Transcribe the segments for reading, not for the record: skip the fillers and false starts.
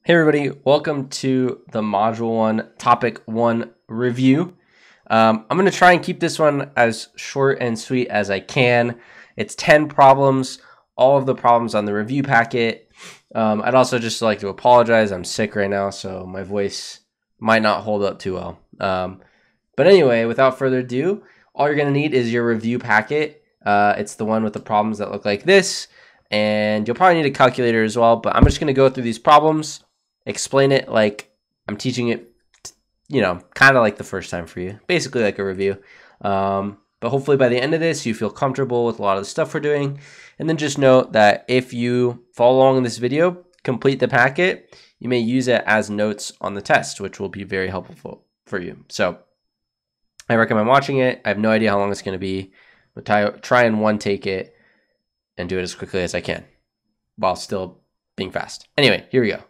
Hey everybody, welcome to the Module 1 Topic 1 review. I'm going to try and keep this one as short and sweet as I can. It's 10 problems, all of the problems on the review packet. I'd also just like to apologize. I'm sick right now, so my voice might not hold up too well. But anyway, without further ado, all you're going to need is your review packet. It's the one with the problems that look like this, and you'll probably need a calculator as well, but I'm just going to go through these problems, explain it like I'm teaching it, kind of like the first time for you, basically like a review. But hopefully by the end of this, you feel comfortable with a lot of the stuff we're doing. And then just note that if you follow along in this video, complete the packet, you may use it as notes on the test, which will be very helpful for you. So I recommend watching it. I have no idea how long it's going to be, but try and one take it and do it as quickly as I can while still being fast. Anyway, here we go.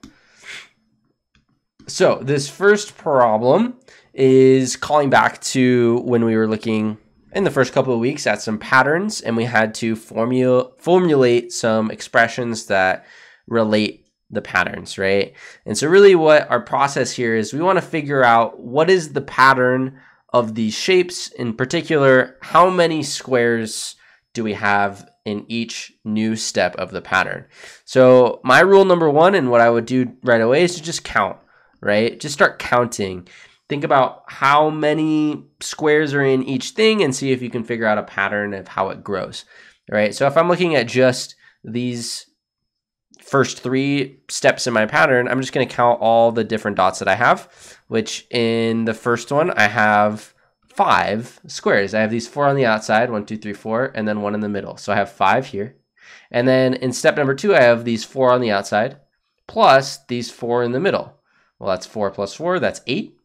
So this first problem is calling back to when we were looking in the first couple of weeks at some patterns, and we had to formulate some expressions that relate the patterns, right? And so really what our process here is, we want to figure out what is the pattern of these shapes. In particular, how many squares do we have in each new step of the pattern? So my rule number one, and what I would do right away, is to just count. Right? Just start counting. Think about how many squares are in each thing and see if you can figure out a pattern of how it grows. Right? So if I'm looking at just these first three steps in my pattern, I'm just going to count all the different dots that I have, which in the first one, I have 5 squares. I have these 4 on the outside, 1, 2, 3, 4, and then 1 in the middle. So I have 5 here. And then in step number 2, I have these 4 on the outside plus these 4 in the middle. Well, that's 4 plus 4, that's 8.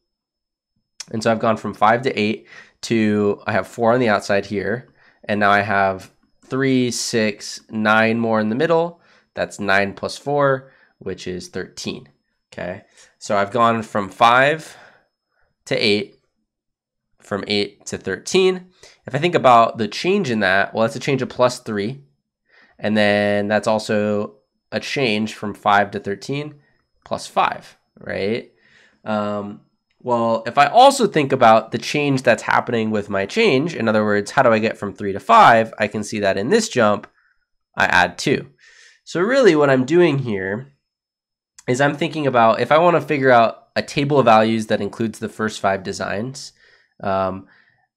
And so I've gone from 5 to 8 to, I have 4 on the outside here. And now I have 3, 6, 9 more in the middle. That's 9 plus 4, which is 13. Okay. So I've gone from 5 to 8, from 8 to 13. If I think about the change in that, well, that's a change of plus 3. And then that's also a change from 5 to 13 plus 5. Right? Well, if I also think about the change that's happening with my change, in other words, how do I get from 3 to 5? I can see that in this jump, I add 2. So really what I'm doing here is I'm thinking about, if I want to figure out a table of values that includes the first 5 designs, well,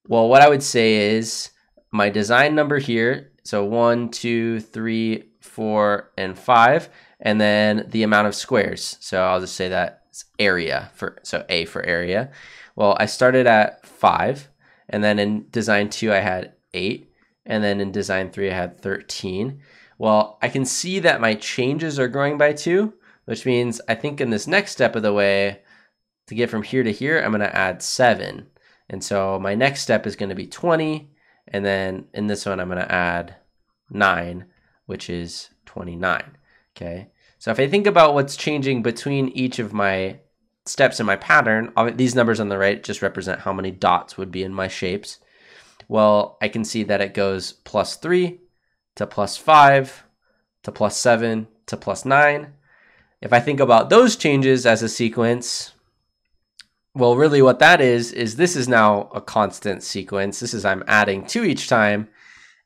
what I would say is my design number here, so 1, 2, 3, 4, and 5, and then the amount of squares. So I'll just say that it's area, so A for area. Well, I started at 5, and then in design 2 I had 8, and then in design 3 I had 13. Well, I can see that my changes are growing by 2, which means I think in this next step of the way, to get from here to here, I'm going to add 7. And so my next step is going to be 20, and then in this one I'm going to add 9, which is 29. Okay, so if I think about what's changing between each of my steps in my pattern, these numbers on the right just represent how many dots would be in my shapes. Well, I can see that it goes plus 3 to plus 5 to plus 7 to plus 9. If I think about those changes as a sequence, well, really what that is this is now a constant sequence. This is I'm adding 2 each time.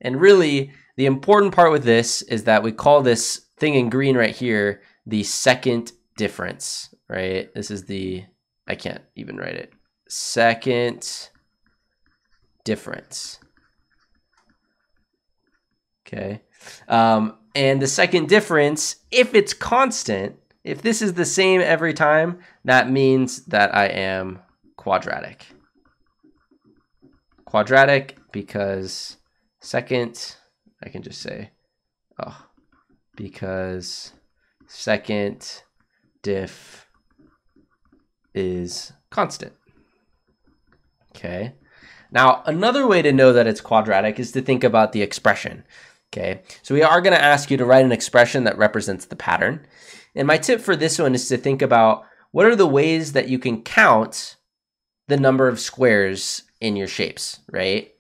And really, the important part with this is that we call this thing in green right here the second difference, right? This is the, I can't even write it, second difference. Okay. And the second difference, if it's constant, if this is the same every time, that means that I am quadratic. Quadratic because second, I can just say, because second diff is constant. Okay. Now, another way to know that it's quadratic is to think about the expression. Okay. So we are going to ask you to write an expression that represents the pattern. And my tip for this one is to think about what are the ways that you can count the number of squares in your shapes, right?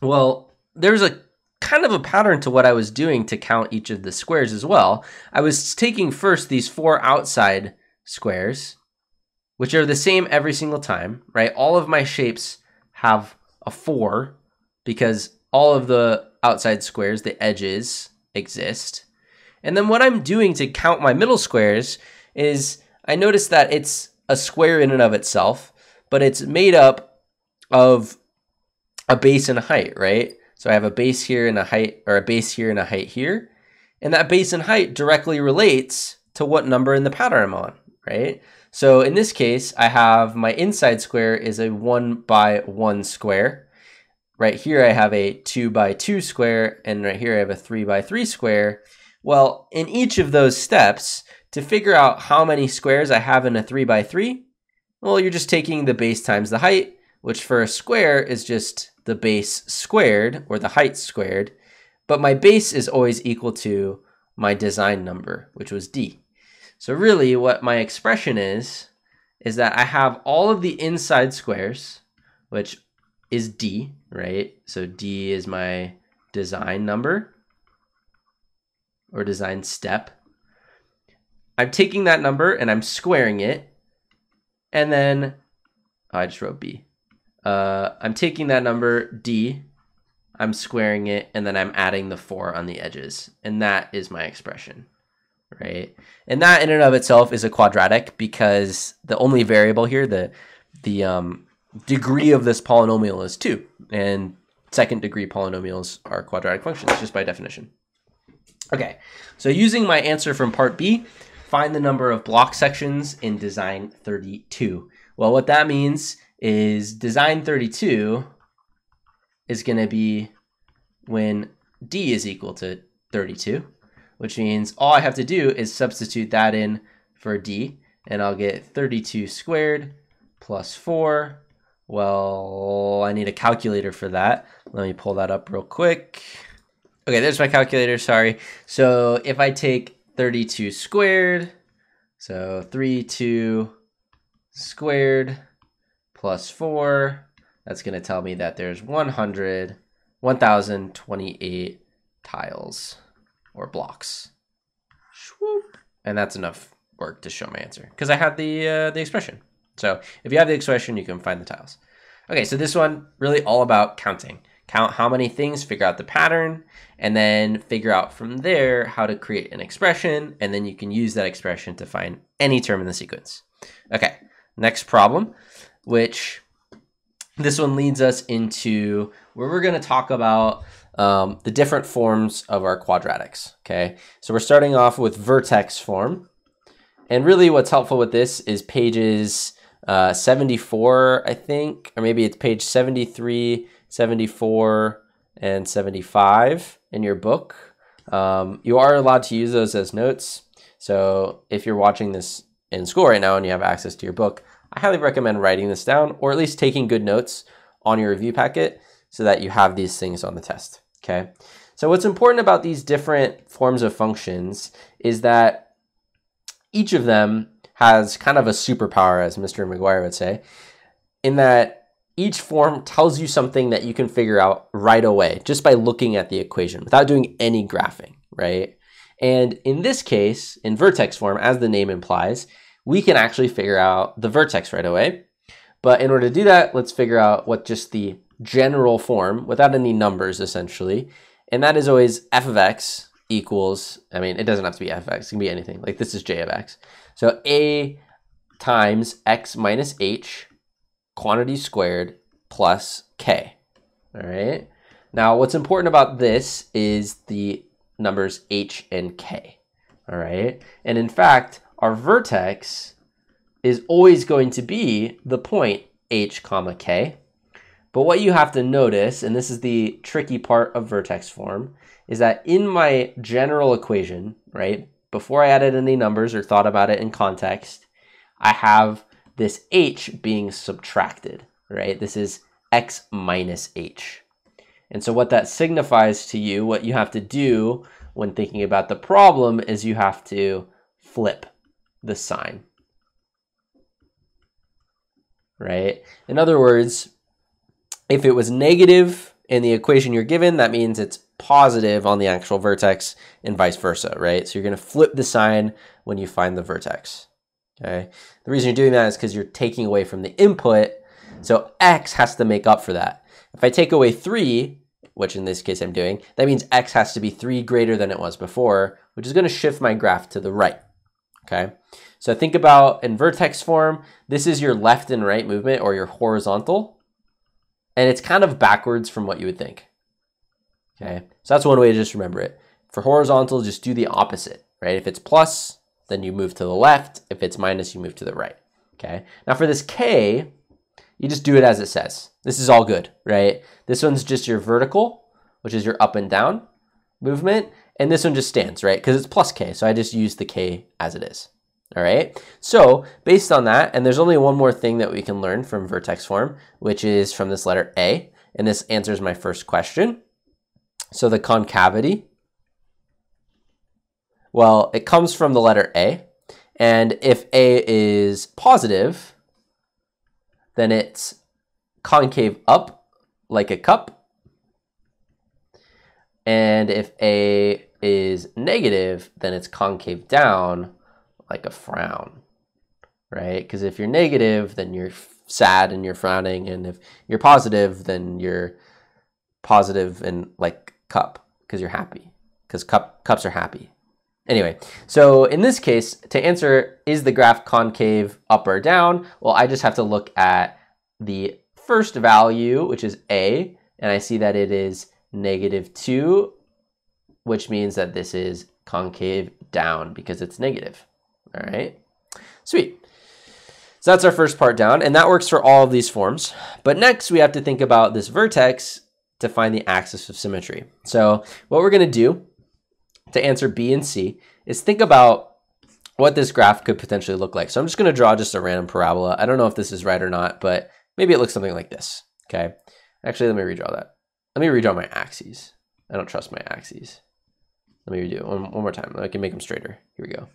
Well, there's a kind of a pattern to what I was doing to count each of the squares as well. I was taking first these 4 outside squares, which are the same every single time, right? All of my shapes have a 4 because all of the outside squares, the edges, exist. And then what I'm doing to count my middle squares is I notice that it's a square in and of itself, but it's made up of a base and a height, right? So I have a base here and a height, or a base here and a height here. And that base and height directly relates to what number in the pattern I'm on, right? So in this case, I have my inside square is a 1 by 1 square. Right here, I have a 2 by 2 square, and right here, I have a 3 by 3 square. Well, in each of those steps, to figure out how many squares I have in a 3 by 3, well, you're just taking the base times the height, which for a square is just the base squared, or the height squared. But my base is always equal to my design number, which was D. So really, what my expression is that I have all of the inside squares, which is D, right? So D is my design number or design step. I'm taking that number and I'm squaring it. And then, I just wrote B. I'm taking that number D, I'm squaring it, and then I'm adding the 4 on the edges. And that is my expression, right? And that in and of itself is a quadratic because the only variable here, the degree of this polynomial is 2, and second degree polynomials are quadratic functions just by definition. Okay, so using my answer from part B, find the number of block sections in design 32. Well, what that means is design 32 is going to be when D is equal to 32, which means all I have to do is substitute that in for D, and I'll get 32 squared plus 4. Well, I need a calculator for that. Let me pull that up real quick. Okay, there's my calculator, sorry. So if I take 32 squared, so 32 squared plus 4, that's going to tell me that there's 1,028 tiles or blocks. And that's enough work to show my answer because I had the expression. So if you have the expression, you can find the tiles. Okay, so this one really all about counting. Count how many things, figure out the pattern, and then figure out from there how to create an expression, and then you can use that expression to find any term in the sequence. Okay, next problem, which this one leads us into where we're going to talk about the different forms of our quadratics. Okay, so we're starting off with vertex form. And really what's helpful with this is pages 74, I think, or maybe it's page 73, 74, and 75 in your book. You are allowed to use those as notes. So if you're watching this in school right now and you have access to your book, I highly recommend writing this down or at least taking good notes on your review packet so that you have these things on the test. Okay. So what's important about these different forms of functions is that each of them has kind of a superpower, as Mr. McGuire would say, in that each form tells you something that you can figure out right away just by looking at the equation without doing any graphing, right? And in this case, in vertex form, as the name implies, we can actually figure out the vertex right away. But in order to do that, let's figure out what just the general form, without any numbers essentially, and that is always f of x equals, I mean, it doesn't have to be f of x, it can be anything, like this is j of x. So a times x minus h, quantity squared, plus k, all right? Now, what's important about this is the numbers h and k, all right? And in fact, our vertex is always going to be the point h comma k. But what you have to notice, and this is the tricky part of vertex form, is that in my general equation, right, before I added any numbers or thought about it in context, I have this h being subtracted, right? This is x minus h. And so what that signifies to you, what you have to do when thinking about the problem is you have to flip the sign, right? In other words, if it was negative in the equation you're given, that means it's positive on the actual vertex and vice versa, right? So you're going to flip the sign when you find the vertex, okay? The reason you're doing that is because you're taking away from the input, so x has to make up for that. If I take away 3, which in this case I'm doing, that means x has to be 3 greater than it was before, which is going to shift my graph to the right, okay? So think about in vertex form, this is your left and right movement or your horizontal, and it's kind of backwards from what you would think. Okay, so that's one way to just remember it. For horizontal, just do the opposite, right? If it's plus, then you move to the left. If it's minus, you move to the right, okay? Now for this k, you just do it as it says. This is all good, right? This one's just your vertical, which is your up and down movement, and this one just stands, right? Because it's plus k, so I just use the k as it is, all right? So based on that, and there's only one more thing that we can learn from vertex form, which is from this letter A, and this answers my first question. So the concavity, well, it comes from the letter A, and if A is positive, then it's concave up like a cup, and if A is negative, then it's concave down like a frown, right? Because if you're negative, then you're sad and you're frowning, and if you're positive, then you're positive and like cup because you're happy, because cups are happy. Anyway, so in this case, to answer, is the graph concave up or down? Well, I just have to look at the first value, which is A, and I see that it is -2, which means that this is concave down because it's negative. All right, sweet. So that's our first part down, and that works for all of these forms. But next we have to think about this vertex to find the axis of symmetry. So what we're going to do to answer B and C is think about what this graph could potentially look like. So I'm just going to draw just a random parabola. I don't know if this is right or not, but maybe it looks something like this, okay? Actually, let me redraw that. Let me redraw my axes. I don't trust my axes. Let me redo it one more time. I can make them straighter. Here we go.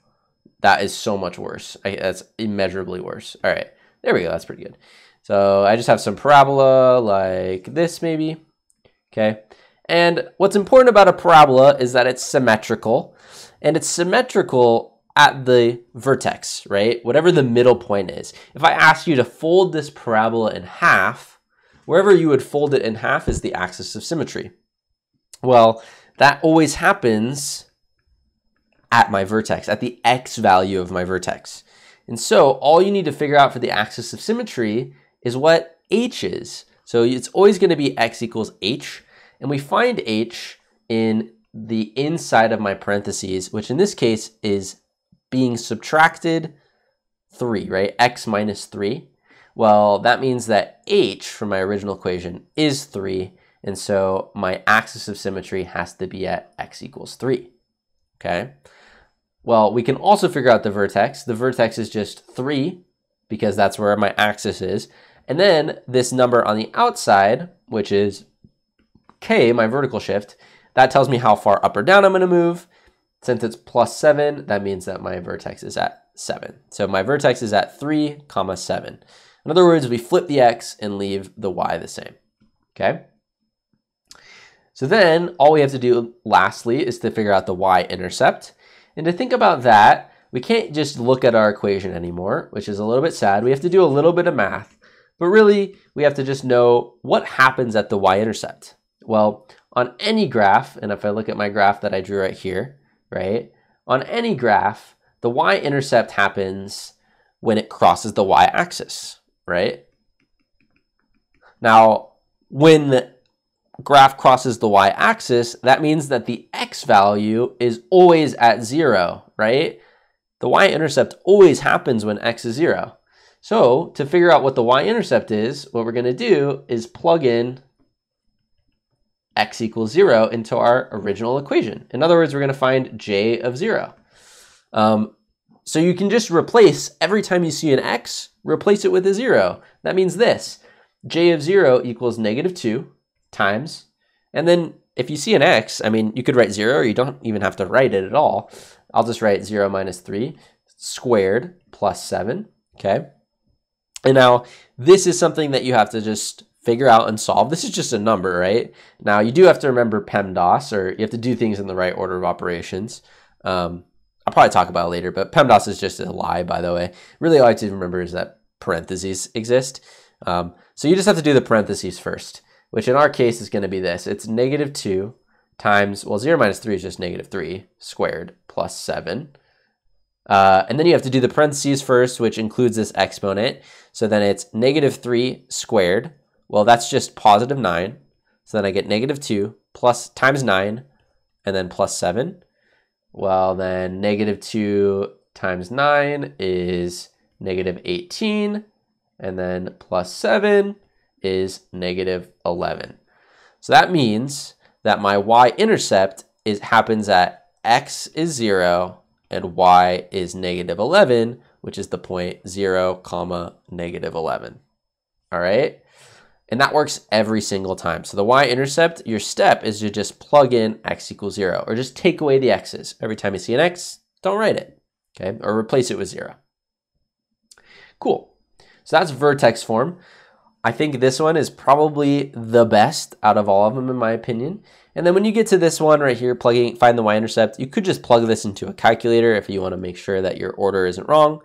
That is so much worse. That's immeasurably worse. All right, there we go. That's pretty good. So I just have some parabola like this maybe. Okay, and what's important about a parabola is that it's symmetrical, and it's symmetrical at the vertex, right? Whatever the middle point is. If I ask you to fold this parabola in half, wherever you would fold it in half is the axis of symmetry. Well, that always happens at my vertex, at the x value of my vertex. And so all you need to figure out for the axis of symmetry is what h is. So it's always going to be x equals h. And we find h in the inside of my parentheses, which in this case is being subtracted 3, right? X minus 3. Well, that means that h from my original equation is 3. And so my axis of symmetry has to be at x equals 3. Okay. Well, we can also figure out the vertex. The vertex is just 3 because that's where my axis is. And then this number on the outside, which is k, my vertical shift, that tells me how far up or down I'm going to move. Since it's plus 7, that means that my vertex is at 7. So my vertex is at 3, 7. In other words, we flip the x and leave the y the same. Okay? So then all we have to do lastly is to figure out the y-intercept. And to think about that, we can't just look at our equation anymore, which is a little bit sad. We have to do a little bit of math, but really we have to just know what happens at the y-intercept. Well, on any graph, and if I look at my graph that I drew right here, right? On any graph, the y-intercept happens when it crosses the y-axis, right? Now, when the graph crosses the y-axis, that means that the x value is always at 0, right? The y-intercept always happens when x is 0. So to figure out what the y-intercept is, what we're going to do is plug in x equals 0 into our original equation. In other words, we're going to find j of 0. So you can just replace, every time you see an x, replace it with a 0. That means this, j of 0 equals -2 times, and then if you see an x, I mean, you could write 0, or you don't even have to write it at all. I'll just write 0 minus 3 squared plus 7, okay? And now this is something that you have to just figure out and solve. This is just a number, right? Now, you do have to remember PEMDAS, or you have to do things in the right order of operations. I'll probably talk about it later, but PEMDAS is just a lie, by the way. Really, all I have to remember is that parentheses exist. So you just have to do the parentheses first, which in our case is going to be this. It's -2 times, well, 0 minus 3 is just -3 squared plus 7. And then you have to do the parentheses first, which includes this exponent. So then it's -3 squared. Well, that's just positive 9. So then I get -2 plus times 9 and then plus 7. Well, then -2 times 9 is -18. And then plus 7 is -11. So that means that my y-intercept happens at x is 0 and y is -11, which is the point 0, -11. All right? And that works every single time. So the y-intercept, your step is to just plug in x equals 0, or just take away the x's. Every time you see an x, don't write it, okay? Or replace it with 0. Cool. So that's vertex form. I think this one is probably the best out of all of them, in my opinion. And then when you get to this one right here, find the y-intercept, you could just plug this into a calculator if you want to make sure that your order isn't wrong.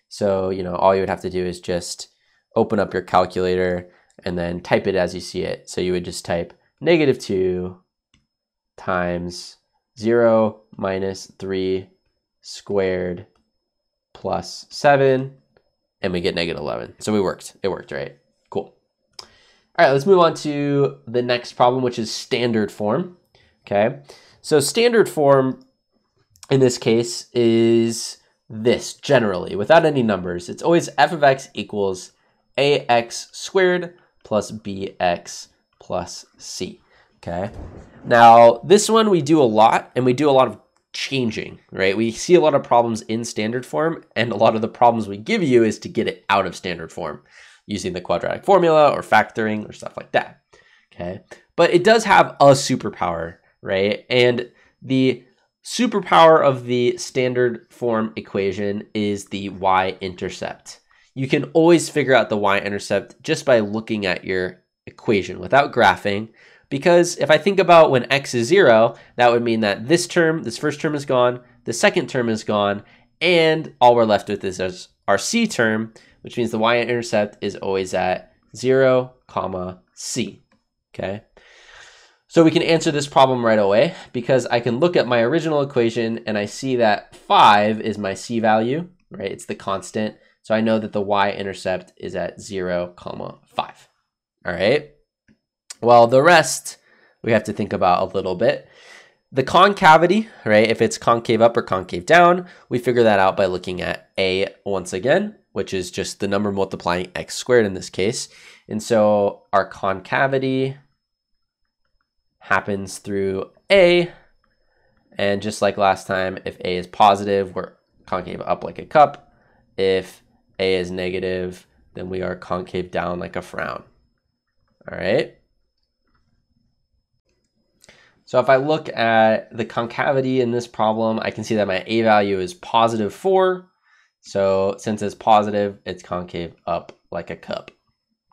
So, you know, all you would have to do is just open up your calculator and then type it as you see it. So you would just type -2 times 0 minus 3 squared plus 7, and we get -11. So it worked, right? Cool. All right, let's move on to the next problem, which is standard form, okay? So standard form in this case is this, generally, without any numbers. It's always f of x equals ax squared plus bx plus c, okay? Now, this one we do a lot, and we do a lot of changing, right? We see a lot of problems in standard form, and a lot of the problems we give you is to get it out of standard form using the quadratic formula or factoring or stuff like that, okay? But it does have a superpower, right? And the superpower of the standard form equation is the y-intercept. You can always figure out the y-intercept just by looking at your equation without graphing, because if I think about when x is 0, that would mean that this first term is gone, the second term is gone, and all we're left with is our c term, which means the y-intercept is always at 0, c, okay? So we can answer this problem right away because I can look at my original equation and I see that 5 is my c value, right? It's the constant. So I know that the y-intercept is at 0, 5, all right? Well, the rest we have to think about a little bit. The concavity, right? If it's concave up or concave down, we figure that out by looking at a once again, which is just the number multiplying x squared in this case. And so our concavity happens through a. And just like last time, if a is positive, we're concave up like a cup. If a is negative, then we are concave down like a frown. All right. So if I look at the concavity in this problem, I can see that my a value is positive 4. So since it's positive, it's concave up like a cup.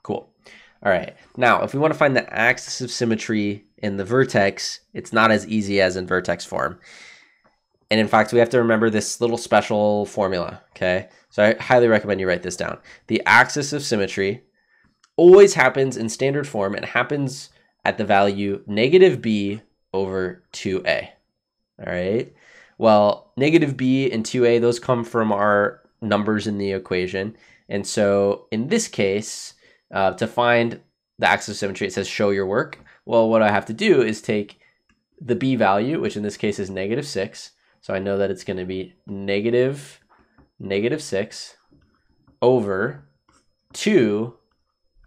Cool. All right. Now, if we want to find the axis of symmetry in the vertex, it's not as easy as in vertex form. And in fact, we have to remember this little special formula, okay? So I highly recommend you write this down. The axis of symmetry always happens in standard form. It happens at the value -b over 2a, all right? Well, -b and 2a, those come from our numbers in the equation. And so in this case, to find the axis of symmetry, it says show your work. Well, what I have to do is take the b value, which in this case is -6. So I know that it's going to be -6 over 2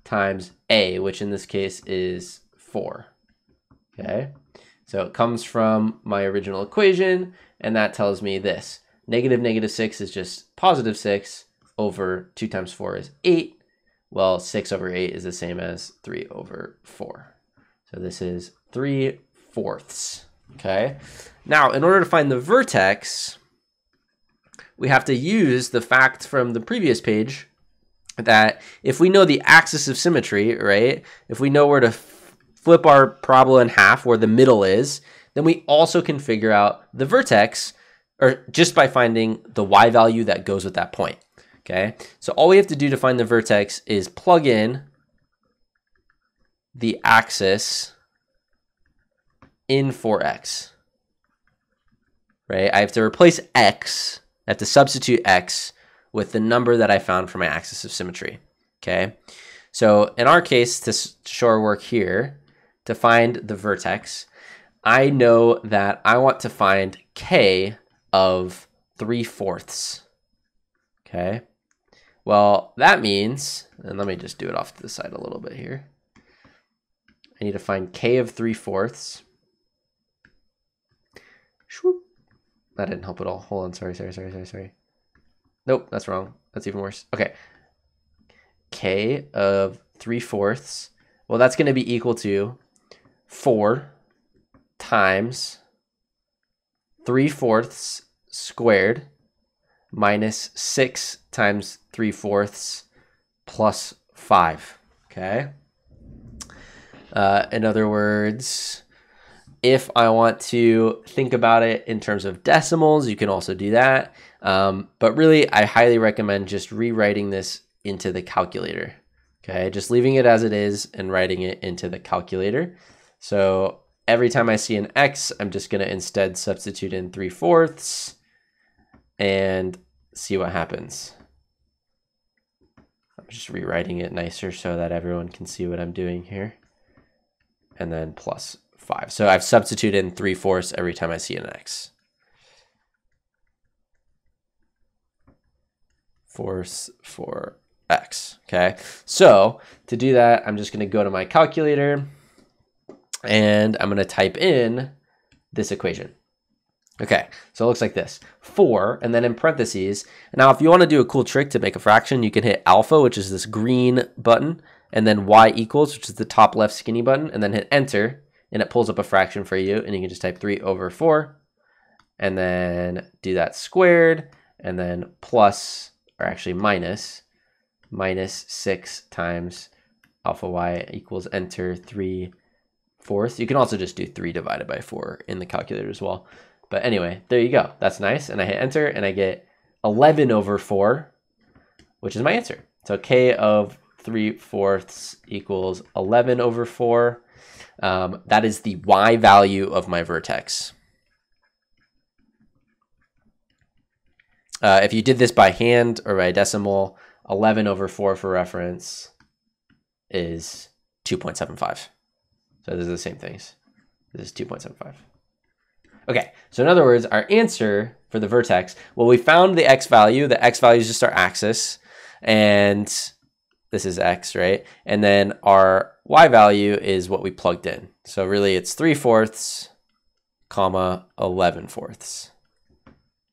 times a, which in this case is 4, okay? So it comes from my original equation, and that tells me this. -6 is just positive 6 over 2 times 4 is 8. Well, 6 over 8 is the same as 3 over 4. So this is 3/4, okay? Now, in order to find the vertex, we have to use the fact from the previous page that if we know the axis of symmetry, right, if we know where to flip our parabola in half, where the middle is, then we also can figure out the vertex, or just by finding the y value that goes with that point. Okay, so all we have to do to find the vertex is plug in the axis in for x, right? I have to replace x, I have to substitute x with the number that I found for my axis of symmetry, okay? So in our case, to show our work here, to find the vertex, I know that I want to find k of 3/4, okay? Well, that means, and let me just do it off to the side a little bit here. I need to find k of 3/4. That didn't help at all. Hold on, sorry. Nope, that's wrong. That's even worse. Okay. K of 3/4. Well, that's going to be equal to 4 times 3/4 squared minus 6 times 3/4 plus 5. Okay. In other words, if I want to think about it in terms of decimals, you can also do that. But really, I highly recommend just rewriting this into the calculator. Okay, just leaving it as it is and writing it into the calculator. So every time I see an x, I'm just going to instead substitute in 3/4 and see what happens. I'm just rewriting it nicer so that everyone can see what I'm doing here. And then plus 5. So I've substituted in 3/4 every time I see an x. Force for x. Okay. So to do that, I'm just going to go to my calculator and I'm going to type in this equation. Okay, so it looks like this. 4, and then in parentheses. Now, if you want to do a cool trick to make a fraction, you can hit alpha, which is this green button, and then y equals, which is the top left skinny button, and then hit enter, and it pulls up a fraction for you, and you can just type 3/4, and then do that squared, and then plus, or actually minus 6 times alpha y equals enter 3/4. You can also just do 3 divided by 4 in the calculator as well. But anyway, there you go. That's nice. And I hit enter and I get 11/4, which is my answer. So k of 3/4 equals 11/4. That is the y value of my vertex. If you did this by hand or by decimal, 11/4 for reference is 2.75. So these are the same things. This is 2.75. Okay, so in other words, our answer for the vertex, well, we found the x value. The x value is just our axis, and this is x, right? And then our y value is what we plugged in. So really it's 3/4, comma, 11/4.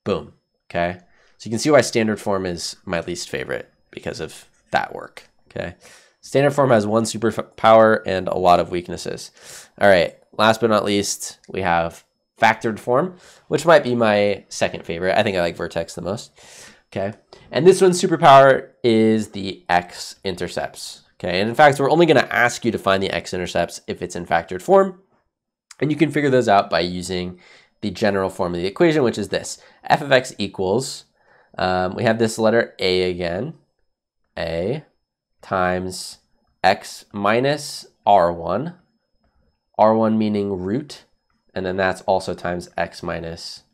Boom, okay? So you can see why standard form is my least favorite because of that work, okay? Standard form has one superpower and a lot of weaknesses. All right, last but not least, we have factored form, which might be my second favorite. I think I like vertex the most. Okay, and this one's superpower is the x-intercepts. Okay, and in fact, we're only going to ask you to find the x-intercepts if it's in factored form, and you can figure those out by using the general form of the equation, which is this: f of x equals, we have this letter a again, a times x minus r1, r1 meaning root, and then that's also times x minus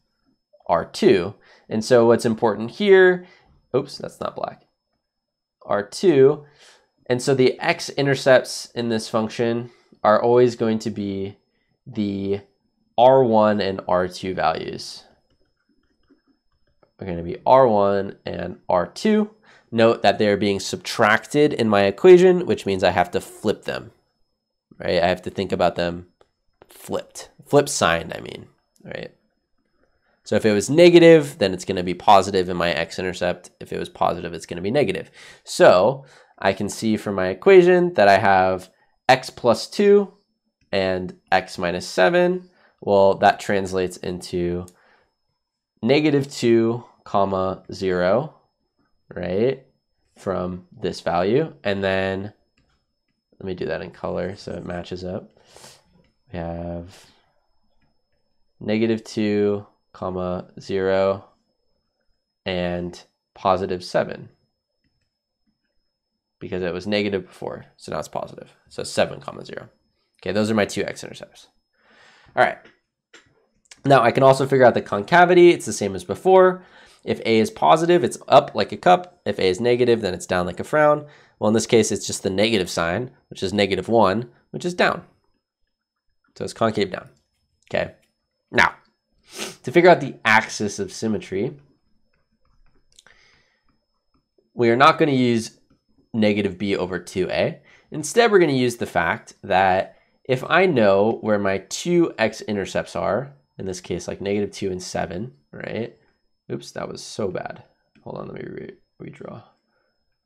r2. And so what's important here, oops, that's not black, r2. And so the x-intercepts in this function are always going to be the r1 and r2 values. Are going to be r1 and r2. Note that they're being subtracted in my equation, which means I have to flip them, right? I have to think about them flipped, flip signed, I mean, right? So if it was negative, then it's going to be positive in my x-intercept. If it was positive, it's going to be negative. So I can see from my equation that I have x plus 2 and x minus 7. Well, that translates into negative 2, comma 0, right? from this value. And then let me do that in color so it matches up. We have -2, comma 0, and +7 because it was negative before, so now it's positive. So 7, comma 0. Okay, those are my two x-intercepts. All right. Now I can also figure out the concavity. It's the same as before. If A is positive, it's up like a cup. If A is negative, then it's down like a frown. Well, in this case, it's just the negative sign, which is -1, which is down. So it's concave down. Okay. Now, to figure out the axis of symmetry, we are not going to use -b/2a. Instead, we're going to use the fact that if I know where my two x-intercepts are, in this case, like -2 and 7, right? Oops, that was so bad. Hold on, let me redraw.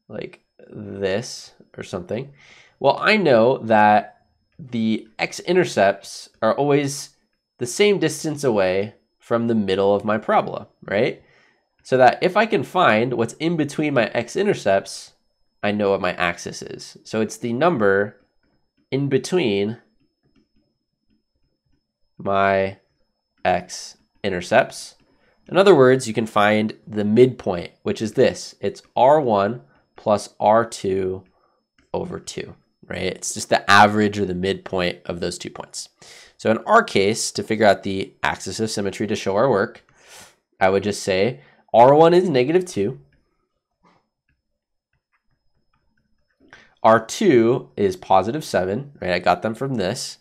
Like this or something. Well, I know that the x-intercepts are always the same distance away from the middle of my parabola, right? So that if I can find what's in between my x-intercepts, I know what my axis is. So it's the number in between my x-intercepts. In other words, you can find the midpoint, which is this. It's R1 plus R2 over 2, right? It's just the average or the midpoint of those 2 points. So in our case, to figure out the axis of symmetry to show our work, I would just say R1 is -2. R2 is +7, right? I got them from this.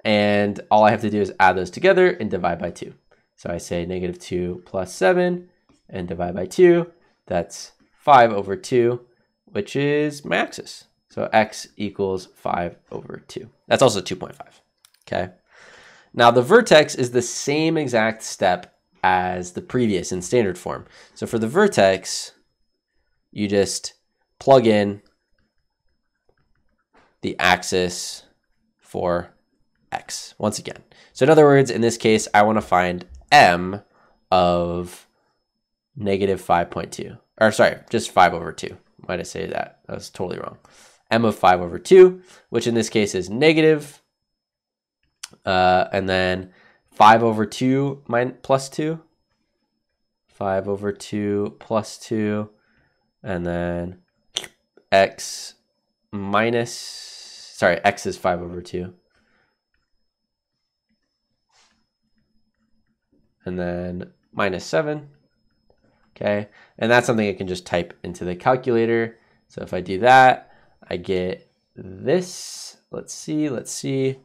And all I have to do is add those together and divide by 2. So I say -2 plus 7 and divide by 2. That's 5 over 2, which is my axis. So x equals 5 over 2. That's also 2.5, okay? Now the vertex is the same exact step as the previous in standard form. So for the vertex, you just plug in the axis for x once again. So in other words, in this case, I want to find m of -5.2. Or sorry, just 5 over 2. Why did I say that? That was totally wrong. M of 5 over 2, which in this case is negative. And then 5 over 2 plus 2. 5 over 2 plus 2. And then x is 5 over 2. And then -7, okay? And that's something I can just type into the calculator. So if I do that, I get this. Let's see. It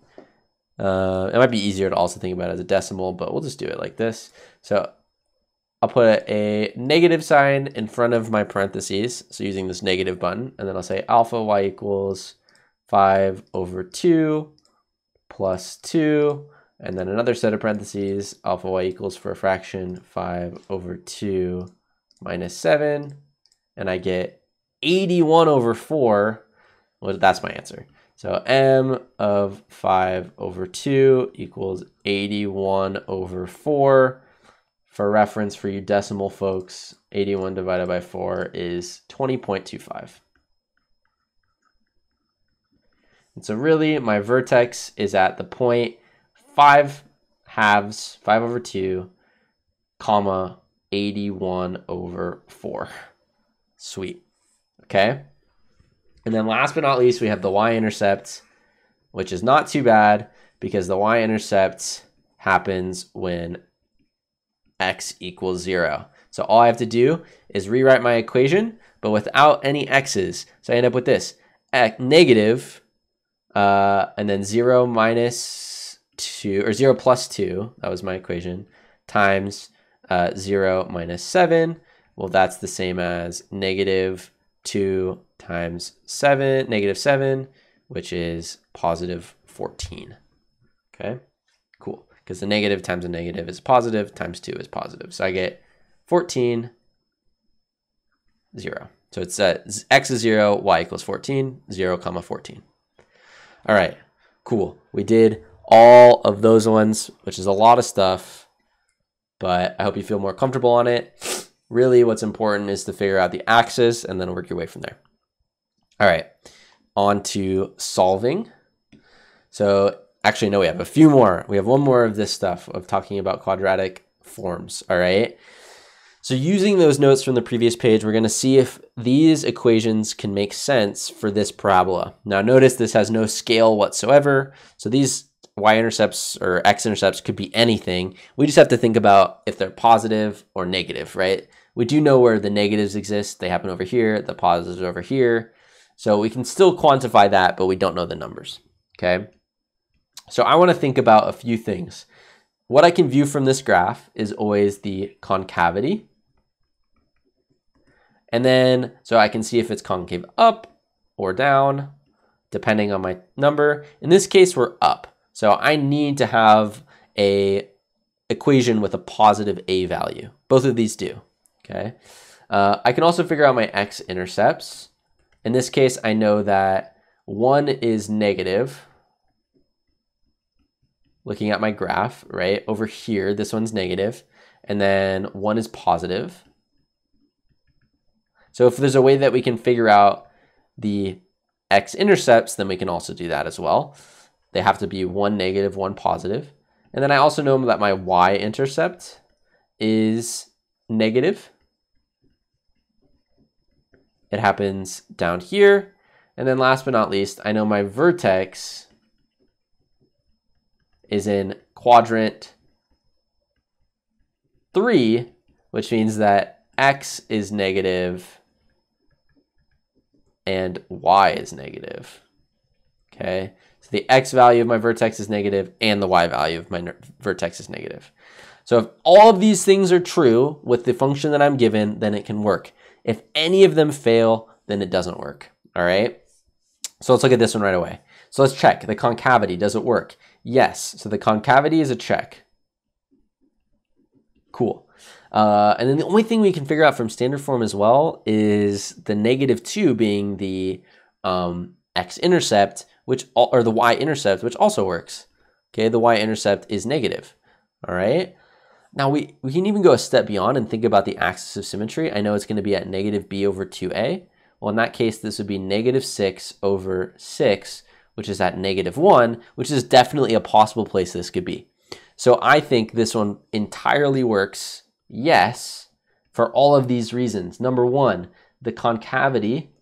might be easier to also think about it as a decimal, but we'll just do it like this. So I'll put a negative sign in front of my parentheses, so using this negative button, and then I'll say alpha y equals 5 over 2 plus 2, and then another set of parentheses, alpha y equals for a fraction 5 over 2 minus 7, and I get 81 over 4. Well, that's my answer. So m of 5 over 2 equals 81 over 4. For reference for you decimal folks, 81 divided by 4 is 20.25. And so really my vertex is at the point 5 halves, 5 over 2, comma, 81 over 4. Sweet. Okay. And then last but not least, we have the y-intercept, which is not too bad because the y-intercept happens when x equals 0. So all I have to do is rewrite my equation, but without any x's. So I end up with this, negative, and then 0 minus 2, or 0 plus 2, that was my equation, times 0 minus 7. Well, that's the same as negative 2 times 7, negative 7, which is positive 14. Okay, cool. Because the negative times a negative is positive, times 2 is positive. So I get 14, 0. So it's x is 0, y equals 14, 0, comma 14. All right, cool. We did all of those ones, which is a lot of stuff, but I hope you feel more comfortable on it. Really what's important is to figure out the axis and then work your way from there. All right, on to solving. So actually, no, we have a few more. We have one more of this stuff of talking about quadratic forms, all right? So using those notes from the previous page, we're gonna see if these equations can make sense for this parabola. Now notice this has no scale whatsoever. So these y-intercepts or x-intercepts could be anything. We just have to think about if they're positive or negative, right? We do know where the negatives exist. They happen over here, the positives over here. So we can still quantify that, but we don't know the numbers, okay? So I wanna think about a few things. What I can view from this graph is always the concavity. And then, so I can see if it's concave up or down, depending on my number. In this case, we're up. So I need to have a equation with a positive a value. Both of these do, okay? I can also figure out my x-intercepts. In this case, I know that one is negative. Looking at my graph, right? Over here, this one's negative, and then one is positive. So if there's a way that we can figure out the x-intercepts, then we can also do that as well. They have to be one negative, one positive. And then I also know that my y-intercept is negative. It happens down here. And then last but not least, I know my vertex is in quadrant 3, which means that x is negative and y is negative, okay? So the x value of my vertex is negative and the y value of my vertex is negative. So if all of these things are true with the function that I'm given, then it can work. If any of them fail, then it doesn't work, all right? So let's look at this one right away. So let's check the concavity. Does it work? Yes. So the concavity is a check. Cool. And then the only thing we can figure out from standard form as well is the -2 being the x-intercept, or the y-intercept, which also works. Okay, the y-intercept is negative. All right. Now we can even go a step beyond and think about the axis of symmetry. I know it's going to be at -b over 2a. Well, in that case, this would be -6 over 6, which is at -1, which is definitely a possible place this could be. So I think this one entirely works, yes, for all of these reasons. Number one, the concavity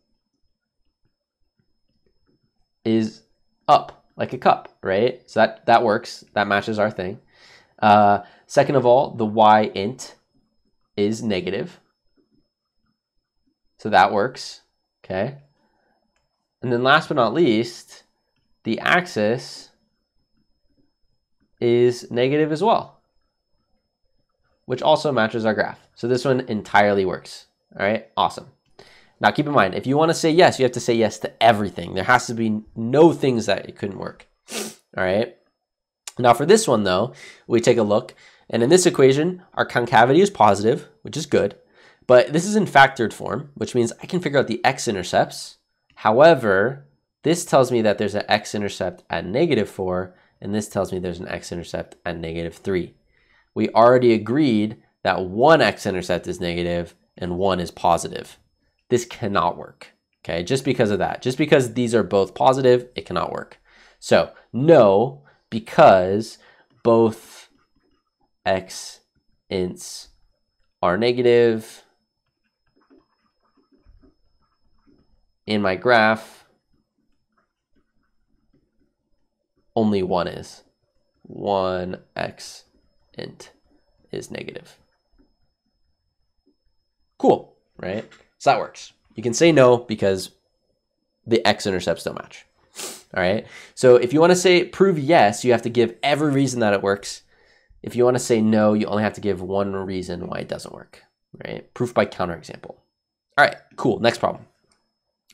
is up, like a cup, right? So that works, that matches our thing. Second of all, the y-int is negative. So that works, okay? And then last but not least, the axis is negative as well, which also matches our graph. So this one entirely works, all right? Awesome. Now keep in mind, if you want to say yes, you have to say yes to everything. There has to be no things that it couldn't work, all right? Now for this one though, we take a look, and in this equation, our concavity is positive, which is good, but this is in factored form, which means I can figure out the x-intercepts. However, this tells me that there's an x-intercept at -4, and this tells me there's an x-intercept at -3. We already agreed that one x-intercept is negative and one is positive. This cannot work, okay? Just because of that. Just because these are both positive, it cannot work. So, no, because both x-ints are negative in my graph, only one is. One x-int is negative. Cool, right? So that works. You can say no because the x-intercepts don't match. All right. So if you want to say prove yes, you have to give every reason that it works. If you want to say no, you only have to give one reason why it doesn't work, right? Proof by counterexample. All right, cool. Next problem.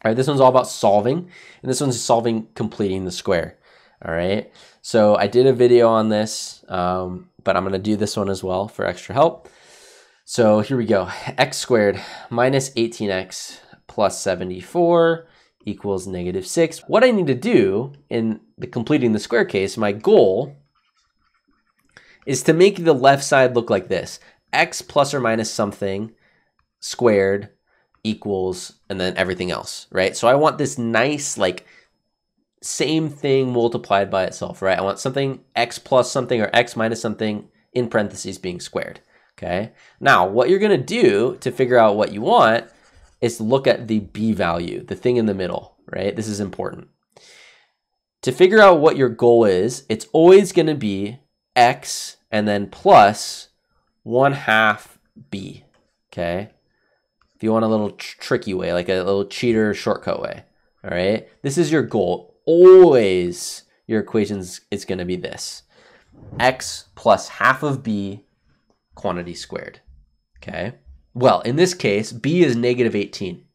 All right, this one's all about solving, and this one's solving completing the square. All right. So I did a video on this, but I'm going to do this one as well for extra help. So here we go. X squared minus 18x plus 74 equals -6. What I need to do in the completing the square case, my goal is to make the left side look like this. X plus or minus something squared equals, and then everything else, right? So I want this nice, like, same thing multiplied by itself, right? I want something x plus something or x minus something in parentheses being squared, okay? Now, what you're gonna do to figure out what you want is look at the b value, the thing in the middle, right? This is important. To figure out what your goal is, it's always gonna be x and then plus 1/2 b, okay? If you want a little tricky way, like a little cheater shortcut way, all right? This is your goal. Always your equations is gonna be this. X plus 1/2 of b quantity squared, okay? Well, in this case, b is -18.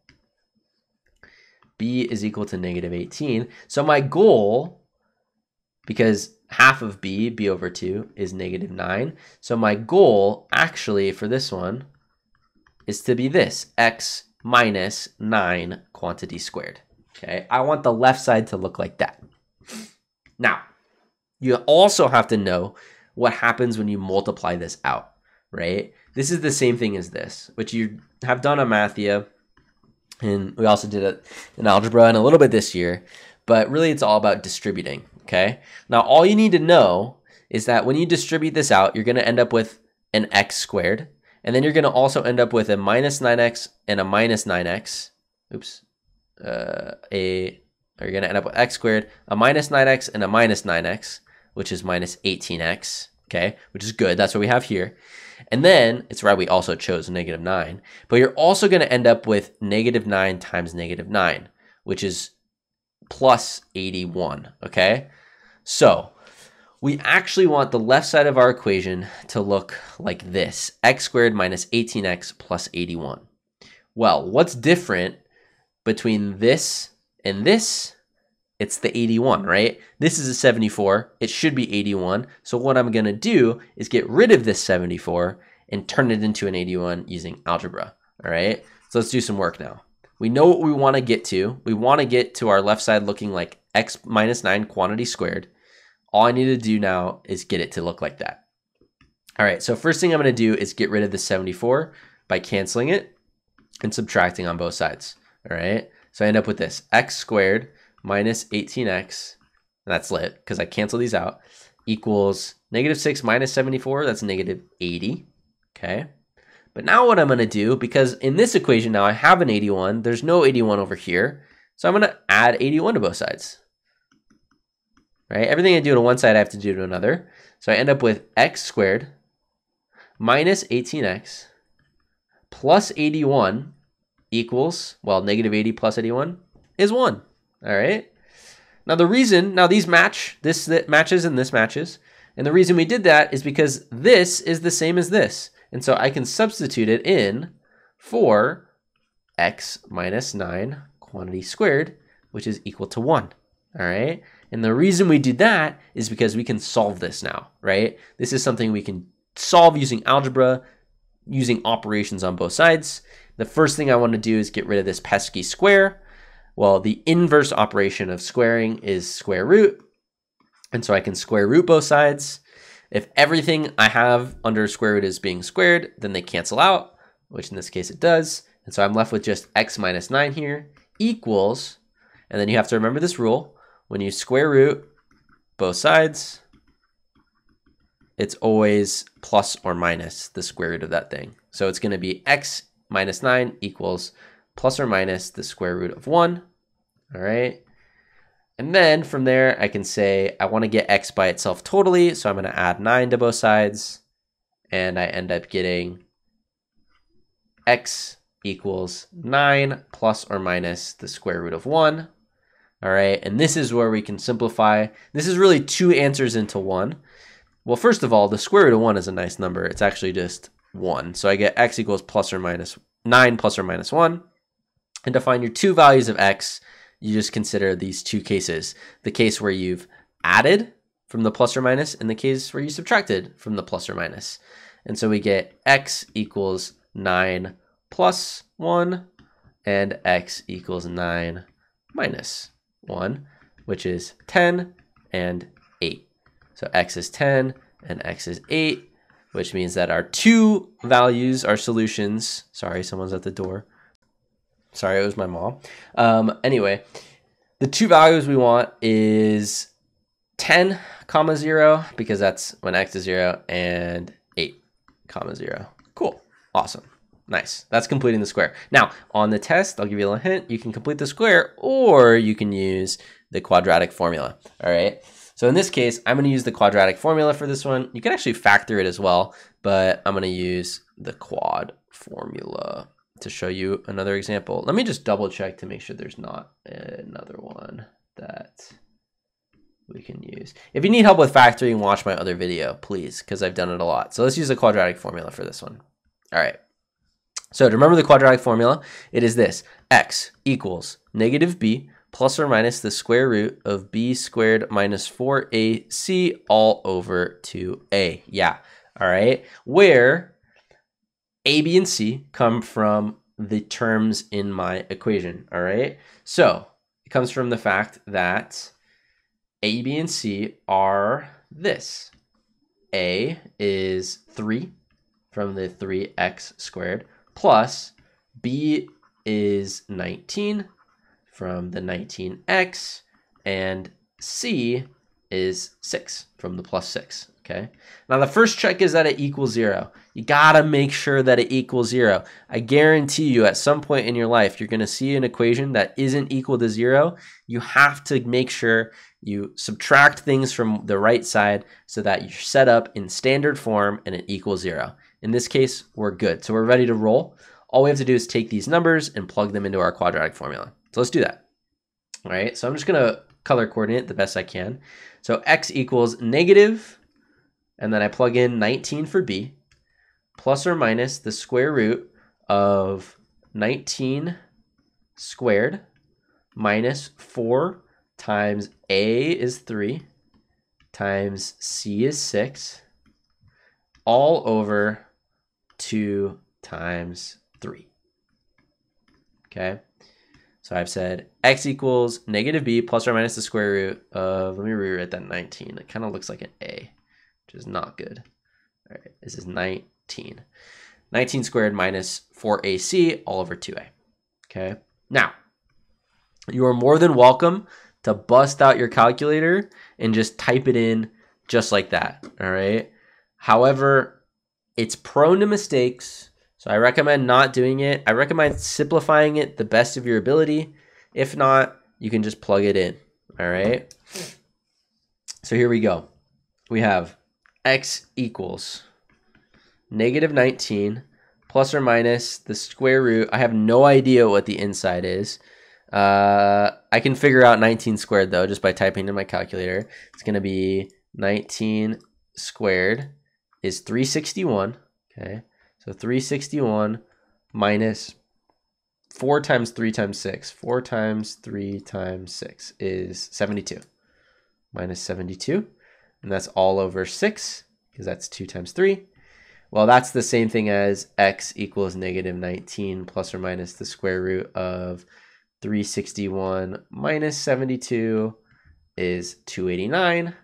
B is equal to -18. So my goal, because 1/2 of b over 2, is -9. So my goal, actually, for this one, is to be this, x minus 9 quantity squared. Okay, I want the left side to look like that. Now, you also have to know what happens when you multiply this out, right? This is the same thing as this, which you have done on Mathia, and we also did it in Algebra and a little bit this year, but really it's all about distributing, okay? Now, all you need to know is that when you distribute this out, you're gonna end up with an x squared, and then you're gonna also end up with a minus 9x and a minus 9x. Oops. You're gonna end up with x squared, a minus 9x and a minus 9x, which is minus 18x, okay? Which is good, that's what we have here. And then, it's right, we also chose -9, but you're also gonna end up with -9 times -9, which is plus 81, okay? So, we actually want the left side of our equation to look like this, x squared minus 18x plus 81. Well, what's different between this and this? It's the 81, right? This is a 74, it should be 81. So what I'm gonna do is get rid of this 74 and turn it into an 81 using algebra, all right? So let's do some work now. We know what we wanna get to. We wanna get to our left side looking like x minus 9 quantity squared. All I need to do now is get it to look like that. All right, so first thing I'm gonna do is get rid of the 74 by canceling it and subtracting on both sides, all right? So I end up with this, x squared minus 18x, and that's lit because I cancel these out, equals -6 minus 74, that's -80, okay? But now what I'm gonna do, because in this equation now I have an 81, there's no 81 over here, so I'm gonna add 81 to both sides. Right? Everything I do to one side, I have to do to another. So I end up with x squared minus 18x plus 81 equals, well, -80 plus 81 is 1. All right? Now the reason, now these match, this matches and this matches. And the reason we did that is because this is the same as this. And so I can substitute it in for x minus 9 quantity squared, which is equal to 1. All right? And the reason we do that is because we can solve this now, right? This is something we can solve using algebra, using operations on both sides. The first thing I want to do is get rid of this pesky square. Well, the inverse operation of squaring is square root. And so I can square root both sides. If everything I have under square root is being squared, then they cancel out, which in this case it does. And so I'm left with just x minus 9 here equals, and then you have to remember this rule. When you square root both sides, it's always plus or minus the square root of that thing. So it's going to be x minus 9 equals plus or minus the square root of 1. All right. And then from there, I can say I want to get x by itself totally. So I'm going to add 9 to both sides. And I end up getting x equals 9 plus or minus the square root of 1. All right, and this is where we can simplify. This is really two answers into one. Well, first of all, the square root of 1 is a nice number. It's actually just 1. So I get x equals plus or minus 9 plus or minus 1. And to find your two values of x, you just consider these two cases. The case where you've added from the plus or minus and the case where you subtracted from the plus or minus. And so we get x equals 9 plus 1 and x equals 9 minus 1, which is 10 and 8. So x is 10 and x is 8. which means that our two values, our solutions, sorry, someone's at the door. Sorry, it was my mom. Anyway, the two values we want is 10, 0, because that's when x is 0, and 8, 0. Cool. Awesome. Nice. That's completing the square. Now, on the test, I'll give you a little hint. You can complete the square, or you can use the quadratic formula. All right. So in this case, I'm going to use the quadratic formula for this one. You can actually factor it as well, but I'm going to use the quad formula to show you another example. Let me just double check to make sure there's not another one that we can use. If you need help with factoring, watch my other video, please, because I've done it a lot. So let's use the quadratic formula for this one. All right. So to remember the quadratic formula, it is this: x equals negative b plus or minus the square root of b squared minus 4ac all over 2a. Yeah. All right. Where a, b, and c come from the terms in my equation. All right. So it comes from the fact that a, b, and c are this. A is 3 from the 3x squared, plus b is 19 from the 19x, and c is 6 from the plus 6. Okay. Now the first check is that it equals 0. You gotta make sure that it equals 0. I guarantee you at some point in your life, you're gonna see an equation that isn't equal to 0. You have to make sure you subtract things from the right side so that you're set up in standard form and it equals 0. In this case, we're good. So we're ready to roll. All we have to do is take these numbers and plug them into our quadratic formula. So let's do that. All right, so I'm just gonna color coordinate the best I can. So x equals negative, and then I plug in 19 for b, plus or minus the square root of 19 squared minus 4 times a is 3 times c is 6 all over 2 times 3. Okay, so I've said x equals negative b plus or minus the square root of, let me rewrite that 19. It kind of looks like an a, which is not good. All right, this is 19. 19 squared minus 4ac all over 2a. Okay, now you are more than welcome to bust out your calculator and just type it in just like that. All right. However, it's prone to mistakes, so I recommend not doing it. I recommend simplifying it the best of your ability. If not, you can just plug it in. All right. So here we go. We have x equals negative 19 plus or minus the square root. I have no idea what the inside is. I can figure out 19 squared though, just by typing in my calculator. It's going to be 19 squared is 361. Okay. So 361 minus 4 times 3 times 6. 4 times 3 times 6 is 72. Minus 72. And that's all over 6, because that's 2 times 3. Well, that's the same thing as x equals negative 19 plus or minus the square root of 361 minus 72 is 289,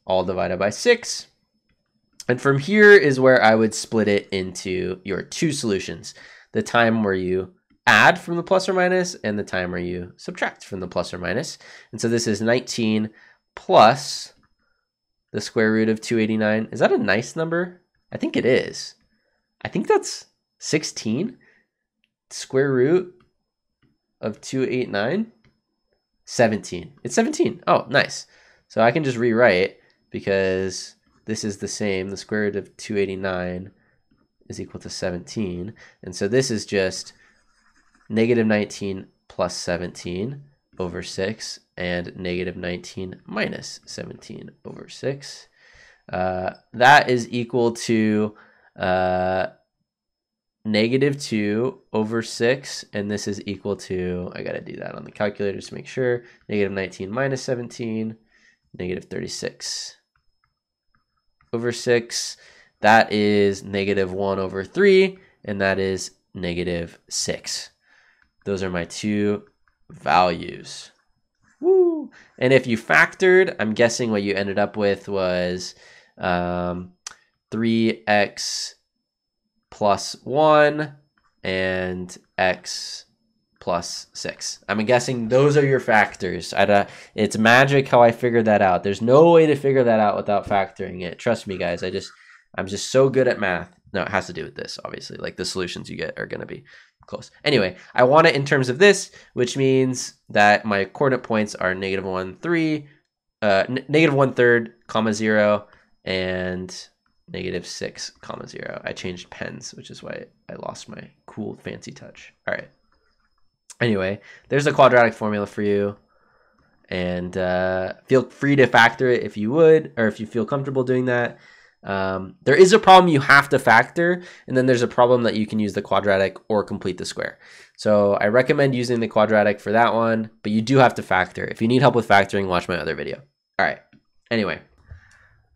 all divided by 6. And from here is where I would split it into your two solutions: the time where you add from the plus or minus and the time where you subtract from the plus or minus. And so this is 19 plus the square root of 289. Is that a nice number? I think it is. I think that's 16. Square root of 289, 17. It's 17. Oh, nice. So I can just rewrite, because this is the same. The square root of 289 is equal to 17. And so this is just negative 19 plus 17 over 6 and negative 19 minus 17 over 6. That is equal to negative 2 over 6, and this is equal to, I got to do that on the calculator just to make sure, negative 19 minus 17, negative 36 over 6. That is negative 1 over 3, and that is negative 6. Those are my two values. Woo! And if you factored, I'm guessing what you ended up with was 3x plus 1 and x plus 6. I'm guessing those are your factors. It's magic how I figured that out. There's no way to figure that out without factoring it. Trust me, guys. I'm just so good at math. No, it has to do with this, obviously. Like the solutions you get are going to be close. Anyway, I want it in terms of this, which means that my coordinate points are negative 1, 3, negative 1/3, comma 0, and negative 6, comma 0. I changed pens, which is why I lost my cool fancy touch. All right. Anyway, there's a quadratic formula for you. And feel free to factor it if you would, or if you feel comfortable doing that. There is a problem you have to factor, and then there's a problem that you can use the quadratic or complete the square. So I recommend using the quadratic for that one, but you do have to factor. If you need help with factoring, watch my other video. All right. Anyway.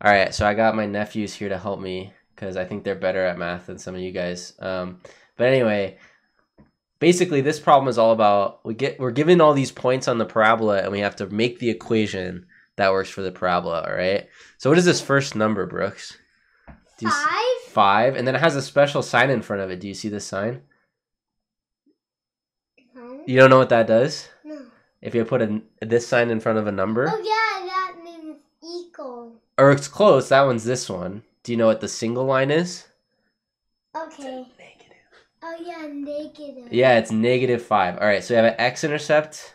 All right. So I got my nephews here to help me because I think they're better at math than some of you guys. But anyway, basically this problem is all about we're given all these points on the parabola, and we have to make the equation that works for the parabola, all right? So what is this first number, Brooks? 5. 5, and then it has a special sign in front of it. Do you see this sign? You don't know what that does? No. If you put this sign in front of a number? Oh yeah, that means equal. Or it's close. That one's this one. Do you know what the single line is? Okay. Negative. Oh yeah, negative. Yeah, it's -5. All right, so we have an x-intercept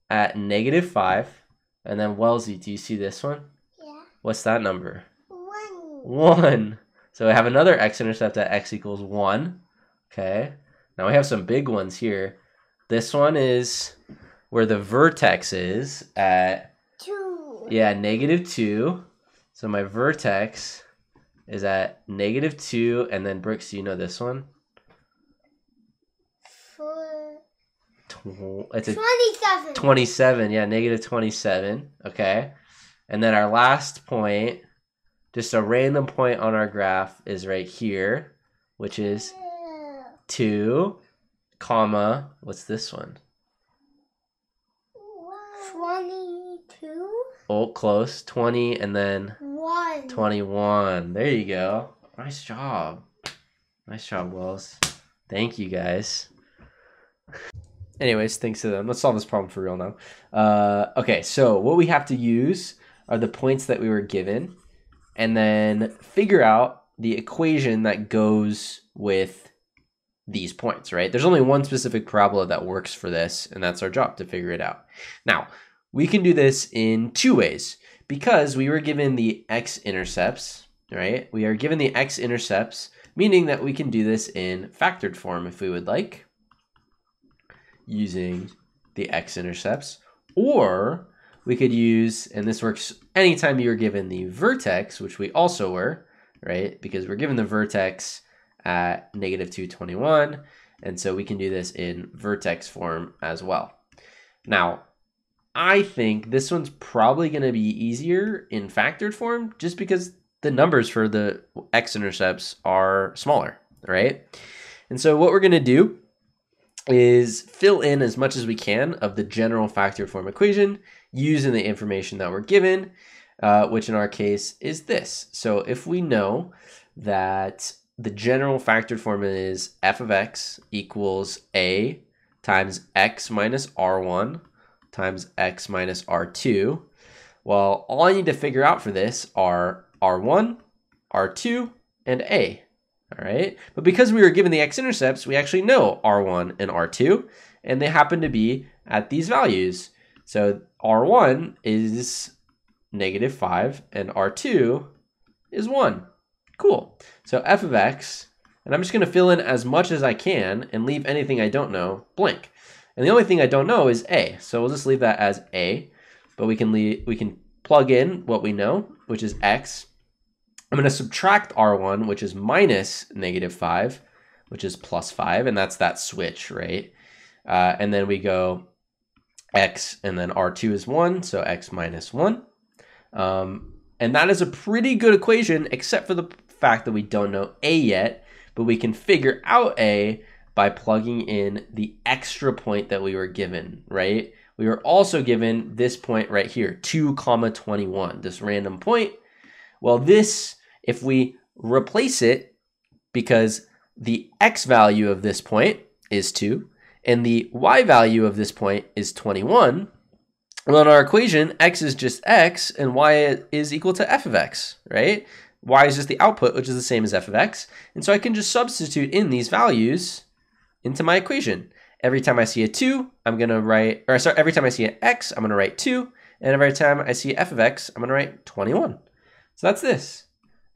at -5. And then Wellesley, do you see this one? Yeah. What's that number? 1. 1. So we have another x-intercept at x equals 1. Okay. Now we have some big ones here. This one is where the vertex is at 2. Yeah, -2. So my vertex is at -2, and then Brooks, do you know this one? 4. It's a 27. 27. Yeah, -27. Okay. And then our last point, just a random point on our graph, is right here, which is 2, comma, what's this one? 22. Oh, close. 20 and then 1. 21. There you go. Nice job. Nice job, Wells. Thank you, guys. Anyways, thanks to them. Let's solve this problem for real now. Okay, so what we have to use are the points that we were given, and then figure out the equation that goes with these points, right? There's only one specific parabola that works for this, and that's our job, to figure it out. Now, we can do this in 2 ways, because we were given the x-intercepts, right? We are given the x-intercepts, meaning that we can do this in factored form if we would like, using the x-intercepts, or we could use, and this works anytime you're given the vertex, which we also were, right? Because we're given the vertex at -2, 21, and so we can do this in vertex form as well. Now, I think this one's probably going to be easier in factored form just because the numbers for the x-intercepts are smaller, right? And so what we're going to do is fill in as much as we can of the general factored form equation using the information that we're given, which in our case is this. So if we know that the general factored form is f of x equals a times x minus r1 times x minus r2, well, all I need to figure out for this are r1, r2, and a. All right, but because we were given the x-intercepts, we actually know r1 and r2, and they happen to be at these values. So r1 is -5, and r2 is 1. Cool. So f of x, and I'm just going to fill in as much as I can and leave anything I don't know blank. And the only thing I don't know is a, so we'll just leave that as a, but we can plug in what we know, which is x. I'm going to subtract r1, which is minus -5, which is +5, and that's that switch, right? And then we go x, and then r2 is 1, so x minus 1. And that is a pretty good equation, except for the fact that we don't know a yet, but we can figure out a by plugging in the extra point that we were given, right? We were also given this point right here, 2, 21, this random point. Well, this, if we replace it, because the x value of this point is 2, and the y value of this point is 21, well, in our equation, x is just x, and y is equal to f of x, right? Y is just the output, which is the same as f of x. And so I can just substitute in these values into my equation. Every time I see a 2, I'm going to write, or sorry, every time I see an x, I'm going to write 2. And every time I see f of x, I'm going to write 21. So that's this.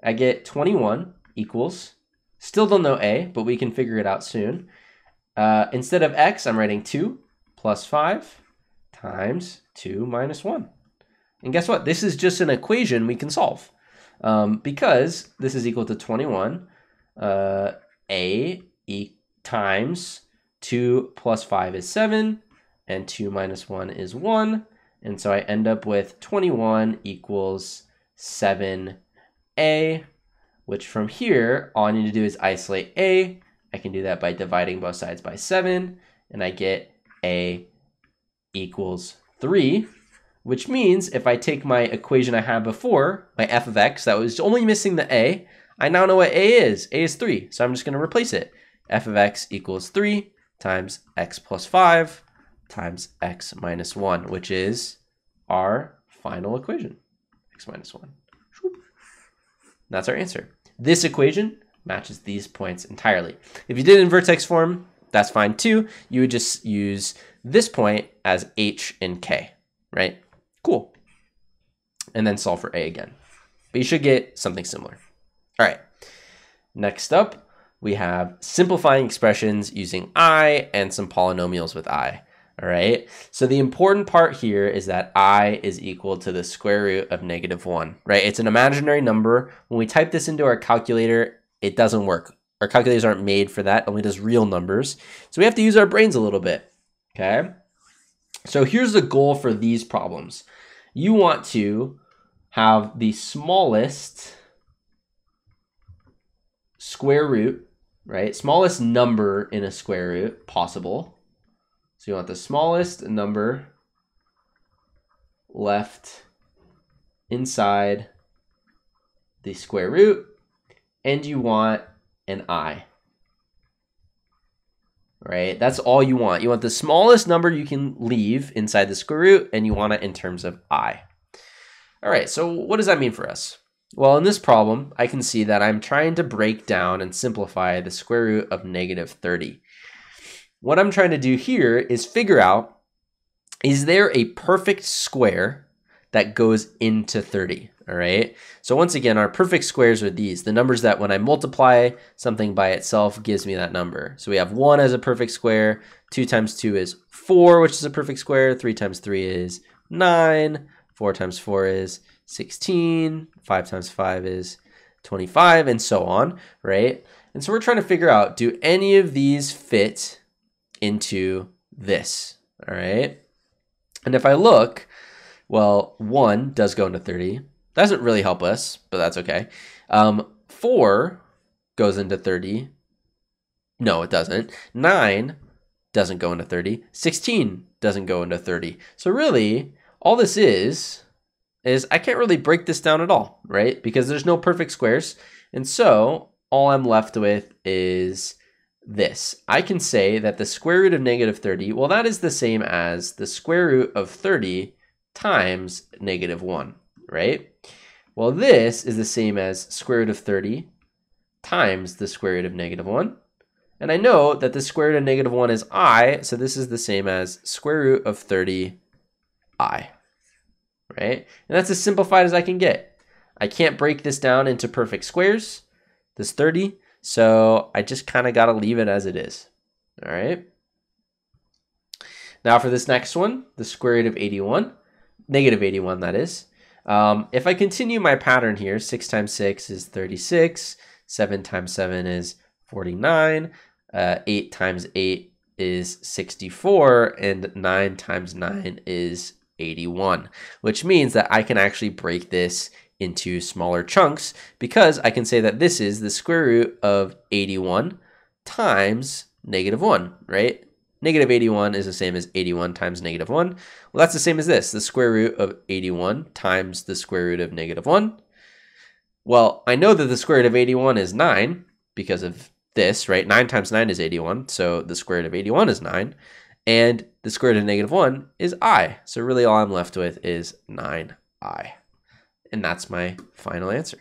I get 21 equals, still don't know a, but we can figure it out soon. Instead of x, I'm writing 2 plus 5 times 2 minus 1. And guess what? This is just an equation we can solve. Because this is equal to 21, a times 2 plus 5 is 7, and 2 minus 1 is 1. And so I end up with 21 equals 7a, which from here, all I need to do is isolate a. I can do that by dividing both sides by 7, and I get a equals 3, which means if I take my equation I had before, my f of x, that was only missing the a, I now know what a is. A is 3, so I'm just going to replace it. F of x equals 3 times x plus 5 times x minus 1, which is our final equation, x minus 1. That's our answer. This equation matches these points entirely. If you did it in vertex form, that's fine too. You would just use this point as h and k, right? Cool. And then solve for a again. But you should get something similar. All right. Next up, we have simplifying expressions using I and some polynomials with I. All right. So the important part here is that I is equal to the square root of -1, right? It's an imaginary number. When we type this into our calculator, it doesn't work. Our calculators aren't made for that. It only does real numbers. So we have to use our brains a little bit. Okay. So here's the goal for these problems. You want to have the smallest square root, right? Smallest number in a square root possible. So you want the smallest number left inside the square root, and you want an I, right? That's all you want. You want the smallest number you can leave inside the square root, and you want it in terms of I. All right, so what does that mean for us? Well, in this problem, I can see that I'm trying to break down and simplify the square root of -30. What I'm trying to do here is figure out, is there a perfect square that goes into 30, all right? So once again, our perfect squares are these, the numbers that when I multiply something by itself gives me that number. So we have 1 as a perfect square, 2 times 2 is 4, which is a perfect square, 3 times 3 is 9, 4 times 4 is 16, 5 times 5 is 25, and so on, right? And so we're trying to figure out, do any of these fit into this, all right? And if I look, well, 1 does go into 30. Doesn't really help us, but that's okay. 4 goes into 30. No, it doesn't. 9 doesn't go into 30. 16 doesn't go into 30. So really, all this is I can't really break this down at all, right? Because there's no perfect squares. And so all I'm left with is this. I can say that the square root of -30, well, that is the same as the square root of 30 times -1, right? Well, this is the same as square root of 30 times the square root of -1. And I know that the square root of -1 is I, so this is the same as square root of 30I, right? And that's as simplified as I can get. I can't break this down into perfect squares, this 30, so I just kind of got to leave it as it is, all right? Now for this next one, the square root of 81, -81 that is. If I continue my pattern here, 6 times 6 is 36, 7 times 7 is 49, 8 times 8 is 64, and 9 times 9 is 81, which means that I can actually break this into smaller chunks because I can say that this is the square root of 81 times -1, right? -81 is the same as 81 times -1. Well, that's the same as this, the square root of 81 times the square root of -1. Well, I know that the square root of 81 is 9 because of this, right? 9 times 9 is 81, so the square root of 81 is 9. And the square root of negative 1 is I. So really all I'm left with is 9I. And that's my final answer.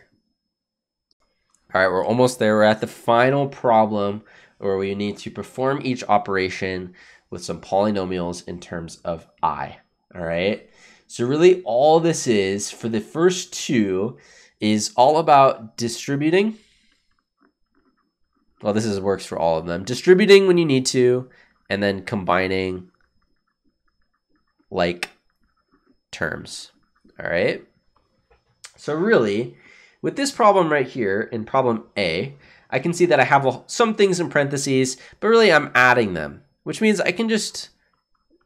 All right, we're almost there. We're at the final problem where we need to perform each operation with some polynomials in terms of I. All right. So really all this is for the first two is all about distributing. Well, works for all of them. Distributing when you need to, and then combining like terms. All right. So really, with this problem right here in problem A, I can see that I have some things in parentheses, but really I'm adding them, which means I can just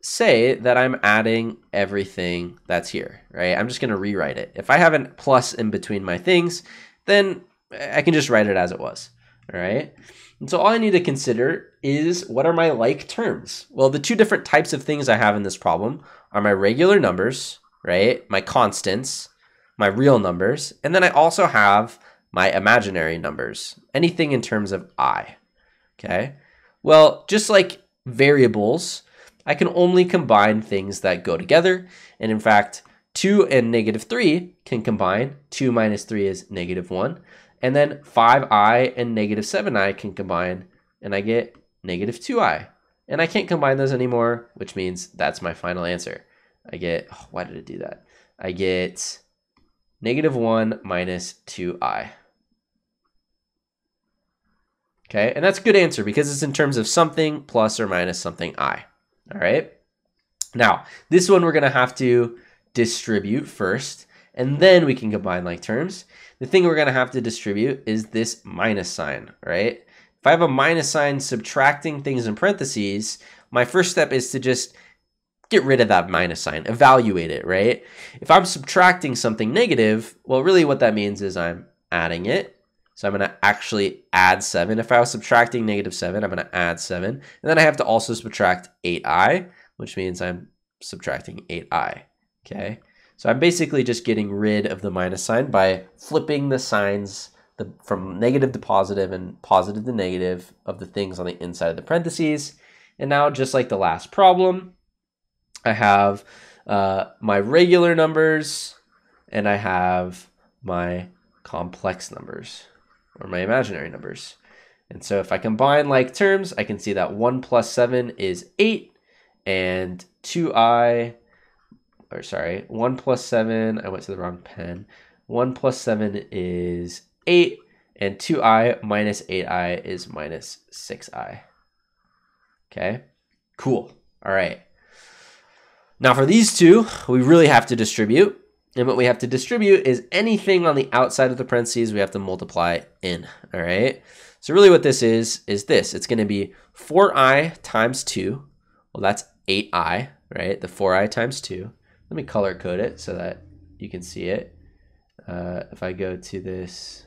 say that I'm adding everything that's here, right? I'm just going to rewrite it. If I have a plus in between my things, then I can just write it as it was, all right? And so all I need to consider is what are my like terms? Well, the two different types of things I have in this problem are my regular numbers, right? My constants, my real numbers, and then I also have my imaginary numbers, anything in terms of I, okay? Well, just like variables, I can only combine things that go together. And in fact, 2 and negative 3 can combine. 2 minus 3 is negative 1. And then 5i and negative 7i can combine, and I get negative 2i. And I can't combine those anymore, which means that's my final answer. I get, oh, why did it do that? I get negative 1 minus 2i. Okay, and that's a good answer because it's in terms of something plus or minus something I. All right. Now, this one we're going to have to distribute first, and then we can combine like terms. The thing we're going to have to distribute is this minus sign, right? If I have a minus sign subtracting things in parentheses, my first step is to just get rid of that minus sign, evaluate it, right? If I'm subtracting something negative, well, really what that means is I'm adding it. So I'm going to actually add 7. If I was subtracting negative 7, I'm going to add 7. And then I have to also subtract 8i, which means I'm subtracting 8i, okay? So I'm basically just getting rid of the minus sign by flipping the signs from negative to positive and positive to negative of the things on the inside of the parentheses. And now, just like the last problem, I have my regular numbers and I have my complex numbers, or my imaginary numbers. And so if I combine like terms, I can see that 1 plus 7 is 8, and 1 plus 7, I went to the wrong pen. 1 plus 7 is 8, and 2i minus 8i is minus 6i. Okay, cool. All right. Now for these two, we really have to distribute. And what we have to distribute is anything on the outside of the parentheses we have to multiply in, all right? So really what this is this. It's going to be 4i times 2. Well, that's 8i, right? The 4i times 2. Let me color code it so that you can see it. If I go to this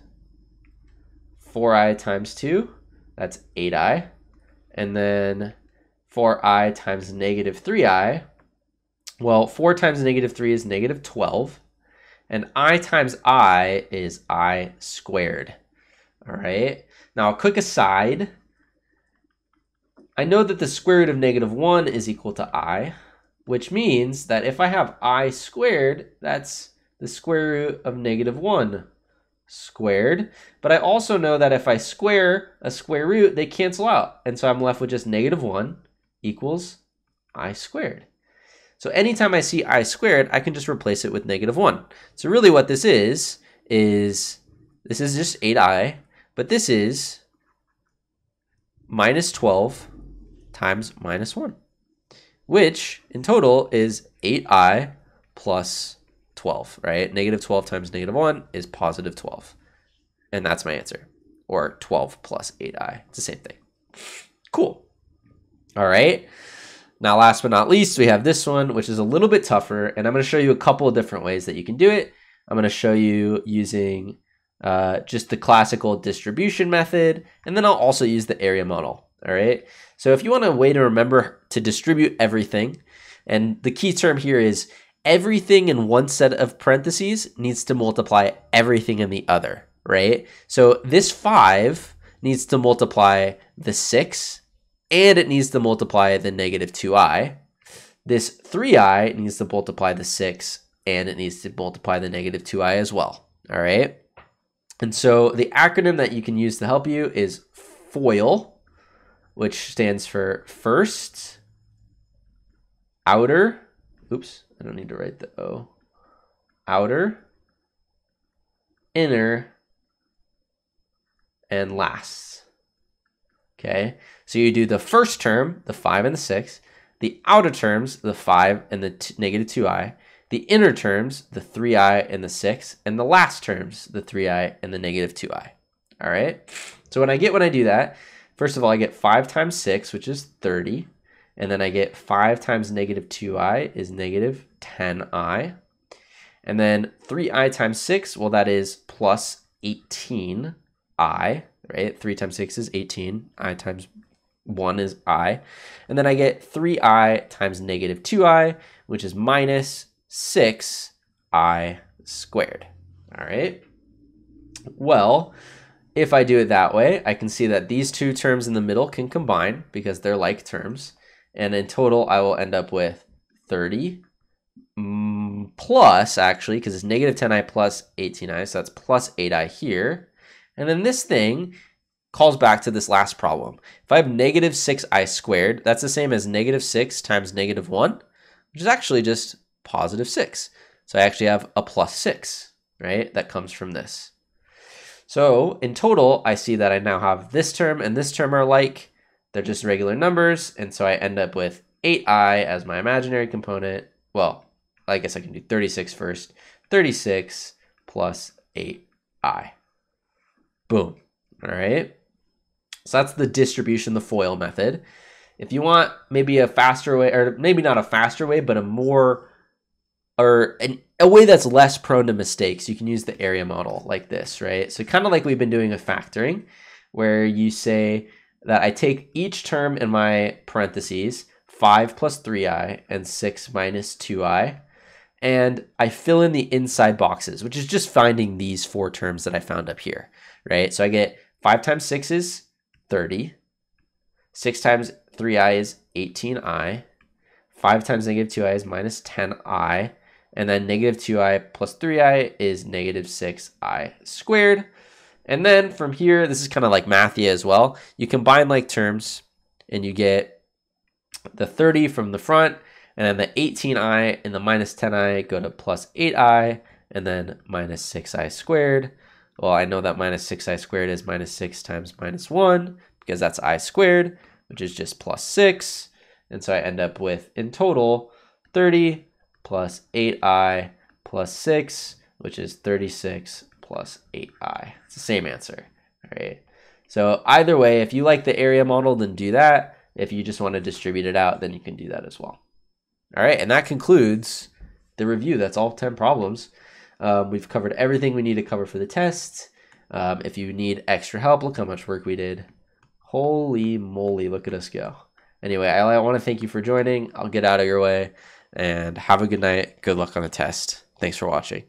4i times 2, that's 8i. And then 4i times negative 3i. Well, 4 times negative 3 is negative 12, and I times I is I squared, all right? Now, a quick aside, I know that the square root of negative 1 is equal to I, which means that if I have I squared, that's the square root of negative 1 squared. But I also know that if I square a square root, they cancel out, and so I'm left with just negative 1 equals I squared. So anytime I see I squared, I can just replace it with negative 1. So really what this is this is just 8i, but this is minus 12 times minus 1, which in total is 8i plus 12, right? Negative 12 times negative 1 is positive 12. And that's my answer, or 12 plus 8i. It's the same thing. Cool. All right. Now, last but not least, we have this one, which is a little bit tougher, and I'm going to show you a couple of different ways that you can do it. I'm going to show you using just the classical distribution method, and then I'll also use the area model, all right? So if you want a way to remember to distribute everything, and the key term here is everything in one set of parentheses needs to multiply everything in the other, right? So this 5 needs to multiply the 6, and it needs to multiply the negative 2i. This 3i needs to multiply the 6, and it needs to multiply the negative 2i as well, all right? And so the acronym that you can use to help you is FOIL, which stands for first, outer, oops, I don't need to write the O, outer, inner, and last. Okay, so you do the first term, the 5 and the 6, the outer terms, the 5 and the negative 2i, the inner terms, the 3i and the 6, and the last terms, the 3i and the negative 2i. All right, so when I do that, first of all, I get 5 times 6, which is 30, and then I get 5 times negative 2i is negative 10i, and then 3i times 6, well, that is plus 18i, right? 3 times 6 is 18, I times 1 is I, and then I get 3i times negative 2i, which is minus 6i squared, all right? Well, if I do it that way, I can see that these two terms in the middle can combine because they're like terms, and in total, I will end up with 30 plus, actually, because it's negative 10i plus 18i, so that's plus 8i here. And then this thing calls back to this last problem. If I have negative 6i squared, that's the same as negative 6 times negative 1, which is actually just positive 6. So I actually have a plus 6, right? That comes from this. So in total, I see that I now have this term and this term are like, they're just regular numbers. And so I end up with 8i as my imaginary component. Well, I guess I can do 36 first. 36 plus 8i. Boom. All right. So that's the distribution, the FOIL method. If you want maybe a faster way, or maybe not a faster way, but a more, or a way that's less prone to mistakes, you can use the area model like this, right? So kind of like we've been doing with factoring, where you say that I take each term in my parentheses, 5 plus 3i and 6 minus 2i, and I fill in the inside boxes, which is just finding these 4 terms that I found up here, right? So I get 5 times 6 is 30, 6 times 3i is 18i, 5 times negative 2i is minus 10i, and then negative 2i plus 3i is negative 6i squared. And then from here, this is kind of like mathy as well. You combine like terms and you get the 30 from the front, and then the 18i and the minus 10i go to plus 8i, and then minus 6i squared. Well, I know that minus 6i squared is minus 6 times minus 1, because that's I squared, which is just plus 6. And so I end up with, in total, 30 plus 8i plus 6, which is 36 plus 8i. It's the same answer, all right? So either way, if you like the area model, then do that. If you just want to distribute it out, then you can do that as well. All right, and that concludes the review. That's all 10 problems. We've covered everything we need to cover for the test. If you need extra help, look how much work we did. Holy moly, look at us go. Anyway, I want to thank you for joining. I'll get out of your way, and have a good night. Good luck on the test. Thanks for watching.